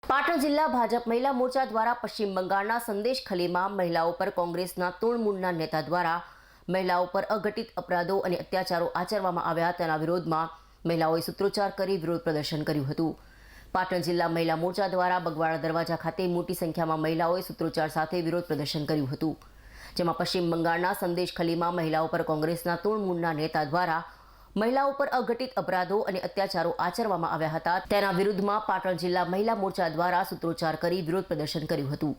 પાટણ જિલ્લા ભાજપ મહિલા મોરચા દ્વારા પશ્ચિમ બંગાળના સંદેશ ખલીમાં મહિલાઓ પર કોંગ્રેસના તૃણમૂળના નેતા દ્વારા મહિલાઓ પર અઘટિત અપરાધો અને અત્યાચારો આચરવામાં આવ્યા તેના વિરોધમાં મહિલાઓએ સૂત્રોચ્ચાર કરી વિરોધ પ્રદર્શન કર્યું હતું। પાટણ જિલ્લા મહિલા મોરચા દ્વારા બગવાડા દરવાજા ખાતે મોટી સંખ્યામાં મહિલાઓએ સૂત્રોચ્ચાર સાથે વિરોધ પ્રદર્શન કર્યું હતું, જેમાં પશ્ચિમ બંગાળના સંદેશ ખલીમાં મહિલાઓ પર કોંગ્રેસના તૃણમૂળના નેતા દ્વારા મહિલાઓ પર અઘટિત અપરાધો અને અત્યાચારો આચરવામાં આવ્યા હતા તેના વિરુદ્ધમાં પાટણ જિલ્લા મહિલા મોરચા દ્વારા સૂત્રોચ્ચાર કરી વિરોધ પ્રદર્શન કર્યું હતું।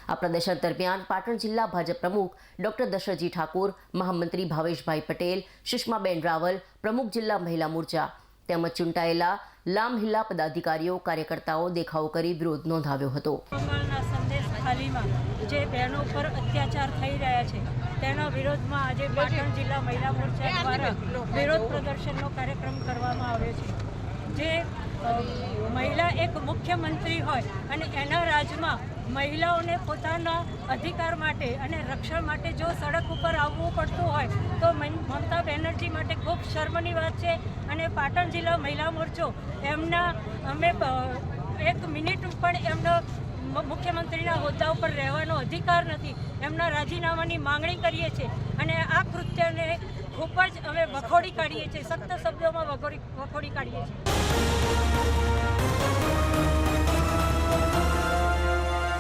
આ પ્રદર્શન દરમિયાન પાટણ જિલ્લા ભાજપ પ્રમુખ ડોક્ટર દશરથજી ઠાકોર, મહામંત્રી ભાવેશભાઈ પટેલ, સુષ્માબેન રાવલ, પ્રમુખ જિલ્લા મહિલા મોરચા તેમજ ચૂંટાયેલા લામહિલ્લા પદાધિકારીઓ કાર્યકર્તાઓ દેખાવો કરી વિરોધ નોંધાવ્યો હતો। સંદેશ ખાલીમાં જે બહેનો પર અત્યાચાર થઈ રહ્યા છે તેના વિરોધમાં આજે પાટણ જિલ્લા મહિલા મોરચા દ્વારા વિરોધ પ્રદર્શનનો કાર્યક્રમ કરવામાં આવ્યો છે। જે મહિલા એક મુખ્યમંત્રી હોય અને એના રાજમાં મહિલાઓને પોતાના અધિકાર માટે અને રક્ષણ માટે જો સડક ઉપર આવવું પડતું હોય તો મમતા બેનર્જી માટે ખૂબ શર્મની વાત છે। અને પાટણ જિલ્લા મહિલા મોરચો અમે એક મિનિટ પણ એમનો મુખ્યમંત્રીના હોદ્દા ઉપર રહેવાનો અધિકાર નથી, એમના રાજીનામાની માંગણી કરીએ છીએ અને આ કૃત્યને ખૂબ જ અમે વખોડી કાઢીએ છીએ, સખ્ત શબ્દોમાં વખોડી કાઢીએ છીએ।